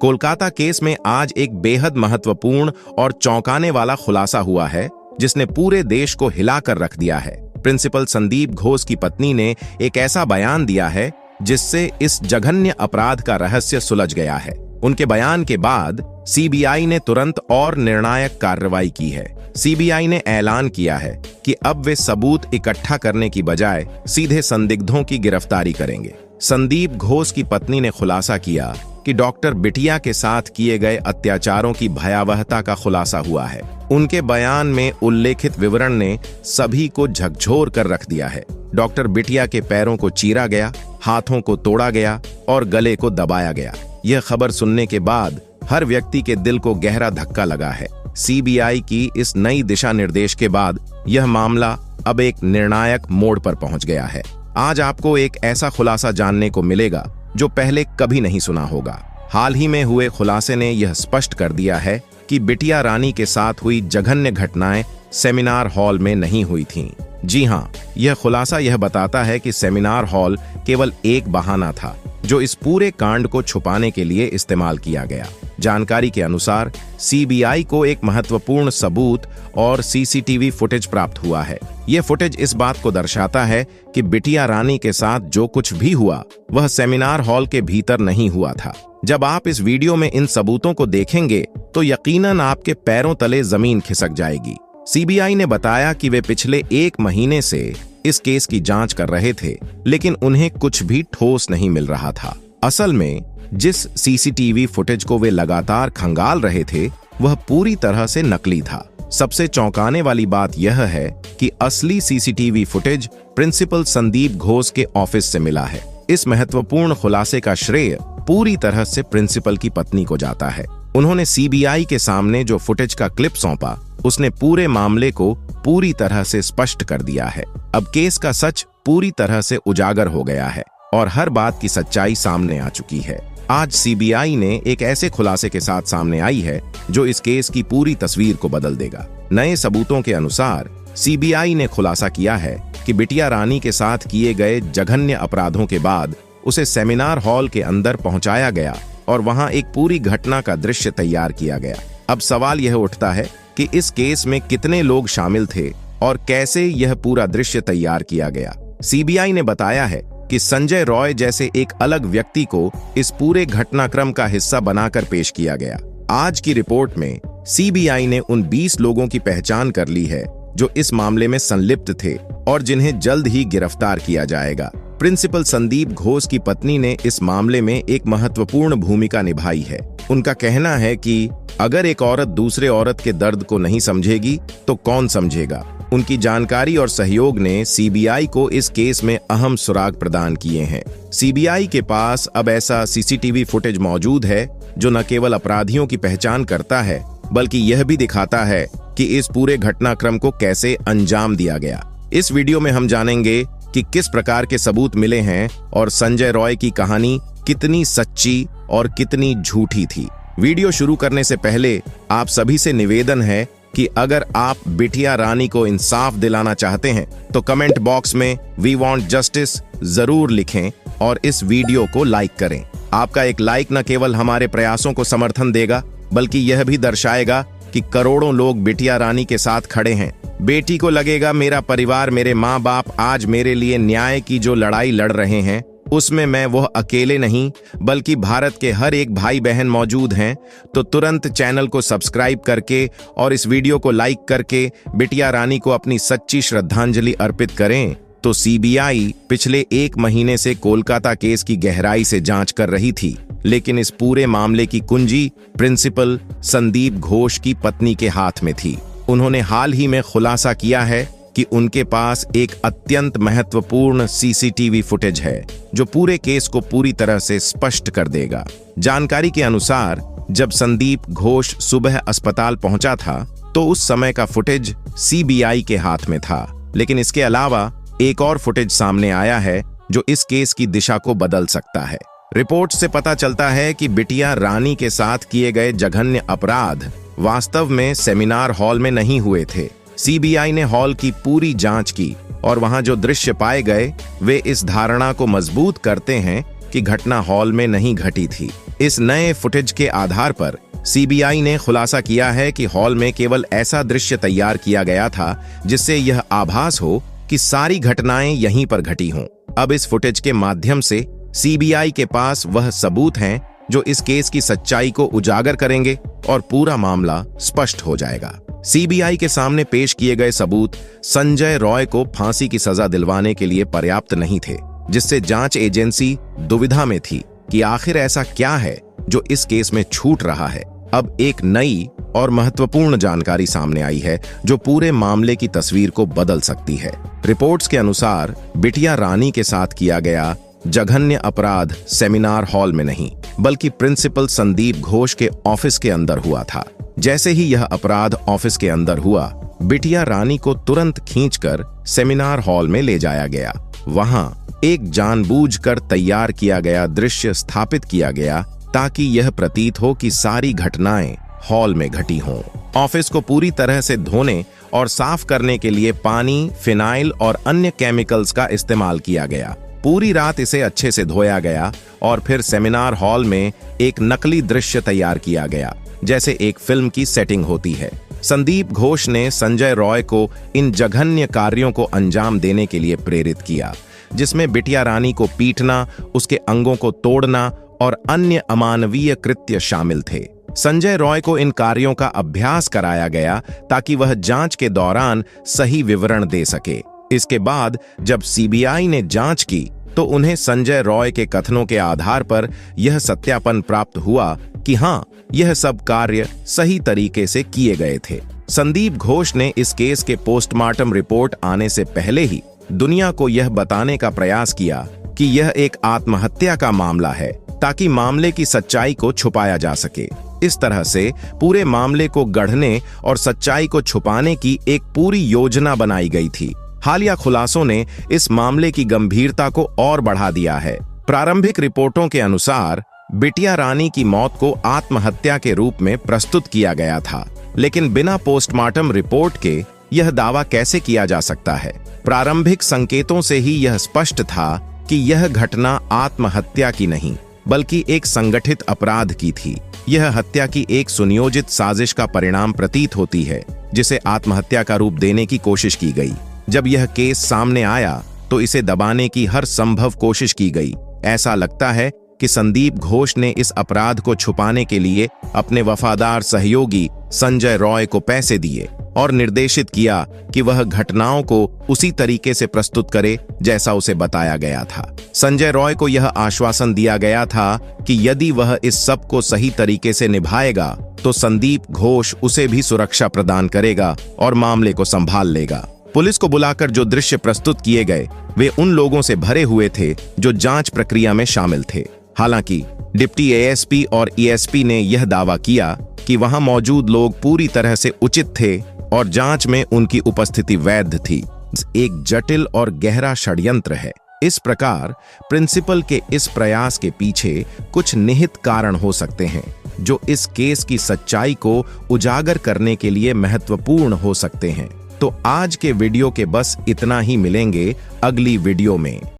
Kolkata case में आज एक बेहद महत्वपूर्ण और चौंकाने वाला खुलासा हुआ है जिसने पूरे देश को हिलाकर रख दिया है। प्रिंसिपल संदीप घोष की पत्नी ने एक ऐसा बयान दिया है जिससे इस जघन्य अपराध का रहस्य सुलझ गया है। उनके बयान के बाद सीबीआई ने तुरंत और निर्णायक कार्रवाई की है। सीबीआई ने ऐलान किया है कि अब वे सबूत इकट्ठा करने की बजाय सीधे संदिग्धों की गिरफ्तारी करेंगे। संदीप घोष की पत्नी ने खुलासा किया कि डॉक्टर बिटिया के साथ किए गए अत्याचारों की भयावहता का खुलासा हुआ है। उनके बयान में उल्लेखित विवरण ने सभी को झकझोर कर रख दिया है। डॉक्टर बिटिया के पैरों को चीरा गया, हाथों को तोड़ा गया और गले को दबाया गया। यह खबर सुनने के बाद हर व्यक्ति के दिल को गहरा धक्का लगा है। सीबीआई की इस नई दिशा निर्देश के बाद यह मामला अब एक निर्णायक मोड़ पर पहुंच गया है। आज आपको एक ऐसा खुलासा जानने को मिलेगा जो पहले कभी नहीं सुना होगा। हाल ही में हुए खुलासे ने यह स्पष्ट कर दिया है कि बिटिया रानी के साथ हुई जघन्य घटनाएं सेमिनार हॉल में नहीं हुई थीं। जी हां, यह खुलासा यह बताता है कि सेमिनार हॉल केवल एक बहाना था जो इस पूरे कांड को छुपाने के लिए इस्तेमाल किया गया। जानकारी के अनुसार सीबीआई को एक महत्वपूर्ण सबूत और सीसीटीवी फुटेज प्राप्त हुआ है। यह फुटेज इस बात को दर्शाता है कि बिटिया रानी के साथ जो कुछ भी हुआ वह सेमिनार हॉल के भीतर नहीं हुआ था। जब आप इस वीडियो में इन सबूतों को देखेंगे तो यकीनन आपके पैरों तले जमीन खिसक जाएगी। सीबीआई ने बताया कि वे पिछले 1 महीने से इस केस की जांच कर रहे थे, लेकिन उन्हें कुछ भी ठोस नहीं मिल रहा था। असल में जिस सीसीटीवी फुटेज को वे लगातार खंगाल रहे थे वह पूरी तरह से नकली था। सबसे चौंकाने वाली बात यह है कि असली CCTV footage principal Sandeep Ghosh के ऑफिस से मिला है। इस महत्वपूर्ण खुलासे का श्रेय पूरी तरह से प्रिंसिपल की पत्नी को जाता है। उन्होंने सीबीआई के सामने जो फुटेज का क्लिप सौंपा उसने पूरे मामले को पूरी तरह से स्पष्ट कर दिया है। अब केस का सच पूरी तरह से उजागर हो गया है और हर बात की सच्चाई सामने आ चुकी है। आज सीबीआई ने एक ऐसे खुलासे के साथ सामने आई है जो इस केस की पूरी तस्वीर को बदल देगा। नए सबूतों के अनुसार सीबीआई ने खुलासा किया है कि बिटिया रानी के साथ किए गए जघन्य अपराधों के बाद उसे सेमिनार हॉल के अंदर पहुंचाया गया और वहां एक पूरी घटना का दृश्य तैयार किया गया। अब सवाल यह उठता है कि इस केस में कितने लोग शामिल थे और कैसे यह पूरा दृश्य तैयार किया गया। सीबीआई ने बताया है कि संजय रॉय जैसे एक अलग व्यक्ति को इस पूरे घटनाक्रम का हिस्सा बनाकर पेश किया गया। आज की रिपोर्ट में सीबीआई ने उन 20 लोगों की पहचान कर ली है जो इस मामले में संलिप्त थे और जिन्हें जल्द ही गिरफ्तार किया जाएगा। प्रिंसिपल संदीप घोष की पत्नी ने इस मामले में एक महत्वपूर्ण भूमिका निभाई है। उनका कहना है कि अगर एक औरत दूसरे औरत के दर्द को नहीं समझेगी तो कौन समझेगा। उनकी जानकारी और सहयोग ने सीबीआई को इस केस में अहम सुराग प्रदान किए हैं। सीबीआई के पास अब ऐसा सीसीटीवी फुटेज मौजूद है जो न केवल अपराधियों की पहचान करता है बल्कि यह भी दिखाता है कि इस पूरे घटनाक्रम को कैसे अंजाम दिया गया। इस वीडियो में हम जानेंगे कि किस प्रकार के सबूत मिले हैं और संजय रॉय की कहानी कितनी सच्ची और कितनी झूठी थी। वीडियो शुरू करने से पहले आप सभी से निवेदन है कि अगर आप बिटिया रानी को इंसाफ दिलाना चाहते हैं तो कमेंट बॉक्स में वी वांट जस्टिस जरूर लिखें और इस वीडियो को लाइक करें। आपका एक लाइक न केवल हमारे प्रयासों को समर्थन देगा बल्कि यह भी दर्शाएगा कि करोड़ों लोग बिटिया रानी के साथ खड़े हैं। बेटी को लगेगा मेरा परिवार, मेरे माँ बाप आज मेरे लिए न्याय की जो लड़ाई लड़ रहे हैं उसमें मैं वह अकेले नहीं बल्कि भारत के हर एक भाई बहन मौजूद हैं। तो तुरंत चैनल को सब्सक्राइब करके और इस वीडियो को लाइक करके बिटिया रानी को अपनी सच्ची श्रद्धांजलि अर्पित करें। तो सीबीआई पिछले 1 महीने से कोलकाता केस की गहराई से जांच कर रही थी, लेकिन इस पूरे मामले की कुंजी प्रिंसिपल संदीप घोष की पत्नी के हाथ में थी। उन्होंने हाल ही में खुलासा किया है कि उनके पास एक अत्यंत महत्वपूर्ण सीसीटीवी फुटेज है जो पूरे केस को पूरी तरह से स्पष्ट कर देगा। जानकारी के अनुसार जब संदीप घोष सुबह अस्पताल पहुंचा था तो उस समय का फुटेज सीबीआई के हाथ में था, लेकिन इसके अलावा एक और फुटेज सामने आया है जो इस केस की दिशा को बदल सकता है। रिपोर्ट से पता चलता है कि बिटिया रानी के साथ किए गए जघन्य अपराध वास्तव में सेमिनार हॉल में नहीं हुए थे। सीबीआई ने हॉल की पूरी जांच की और वहां जो दृश्य पाए गए वे इस धारणा को मजबूत करते हैं कि घटना हॉल में नहीं घटी थी इस नए फुटेज के आधार पर सीबीआई ने खुलासा किया है कि हॉल में केवल ऐसा दृश्य तैयार किया गया था जिससे यह आभास हो कि सारी घटनाएं यहीं पर घटी हों। अब इस फुटेज के माध्यम से सीबीआई के पास वह सबूत हैं जो इस केस की सच्चाई को उजागर करेंगे और पूरा मामला स्पष्ट हो जाएगा। सीबीआई के सामने पेश किए गए सबूत संजय रॉय को फांसी की सजा दिलवाने के लिए पर्याप्त नहीं थे, जिससे जांच एजेंसी दुविधा में थी कि आखिर ऐसा क्या है जो इस केस में छूट रहा है। अब एक नई और महत्वपूर्ण जानकारी सामने आई है जो पूरे मामले की तस्वीर को बदल सकती है। रिपोर्ट्स के अनुसार बिटिया रानी के साथ किया गया जघन्य अपराध सेमिनार हॉल में नहीं बल्कि प्रिंसिपल संदीप घोष के ऑफिस के अंदर हुआ था। जैसे ही यह अपराध ऑफिस के अंदर हुआ, बिटिया रानी को तुरंत खींचकर सेमिनार हॉल में ले जाया गया। वहां एक जानबूझकर तैयार किया गया दृश्य स्थापित किया गया ताकि यह प्रतीत हो कि सारी घटनाएं हॉल में घटी हों। ऑफिस को पूरी तरह से धोने और साफ करने के लिए पानी, फिनाइल और अन्य केमिकल्स का इस्तेमाल किया गया। पूरी रात इसे अच्छे से धोया गया और फिर सेमिनार हॉल में एक नकली दृश्य तैयार किया गया, जैसे एक फिल्म की सेटिंग होती है। संदीप घोष ने संजय रॉय को इन जघन्य कार्यों को अंजाम देने के लिए प्रेरित किया, जिसमें बिटिया रानी को पीटना, उसके अंगों को तोड़ना और अन्य अमानवीय कृत्य शामिल थे। संजय रॉय को इन कार्यों का अभ्यास कराया गया ताकि वह जांच के दौरान सही विवरण दे सके। इसके बाद जब सीबीआई ने जांच की तो उन्हें संजय रॉय के कथनों के आधार पर यह सत्यापन प्राप्त हुआ कि हाँ, यह सब कार्य सही तरीके से किए गए थे। संदीप घोष ने इस केस के पोस्टमार्टम रिपोर्ट आने से पहले ही दुनिया को यह बताने का प्रयास किया कि यह एक आत्महत्या का मामला है ताकि मामले की सच्चाई को छुपाया जा सके। इस तरह से पूरे मामले को गढ़ने और सच्चाई को छुपाने की एक पूरी योजना बनाई गई थी। हालिया खुलासों ने इस मामले की गंभीरता को और बढ़ा दिया है। प्रारंभिक रिपोर्टों के अनुसार बिटिया रानी की मौत को आत्महत्या के रूप में प्रस्तुत किया गया था, लेकिन बिना पोस्टमार्टम रिपोर्ट के यह दावा कैसे किया जा सकता है? प्रारंभिक संकेतों से ही यह स्पष्ट था कि यह घटना आत्महत्या की नहीं बल्कि एक संगठित अपराध की थी। यह हत्या की एक सुनियोजित साजिश का परिणाम प्रतीत होती है, जिसे आत्महत्या का रूप देने की कोशिश की गई। जब यह केस सामने आया तो इसे दबाने की हर संभव कोशिश की गई। ऐसा लगता है कि संदीप घोष ने इस अपराध को छुपाने के लिए अपने वफादार सहयोगी संजय रॉय को पैसे दिए और निर्देशित किया कि वह घटनाओं को उसी तरीके से प्रस्तुत करे जैसा उसे बताया गया था। संजय रॉय को यह आश्वासन दिया गया था कि यदि वह इस सब को सही तरीके से निभाएगा तो संदीप घोष उसे भी सुरक्षा प्रदान करेगा और मामले को संभाल लेगा। पुलिस को बुलाकर जो दृश्य प्रस्तुत किए गए वे उन लोगों से भरे हुए थे जो जांच प्रक्रिया में शामिल थे। हालांकि डिप्टी एएसपी और ईएसपी ने यह दावा किया कि वहां मौजूद लोग पूरी तरह से उचित थे और जांच में उनकी उपस्थिति वैध थी। एक जटिल और गहरा षड्यंत्र है। इस प्रकार प्रिंसिपल के इस प्रयास के पीछे कुछ निहित कारण हो सकते हैं जो इस केस की सच्चाई को उजागर करने के लिए महत्वपूर्ण हो सकते हैं। तो आज के वीडियो के बस इतना ही, मिलेंगे अगली वीडियो में।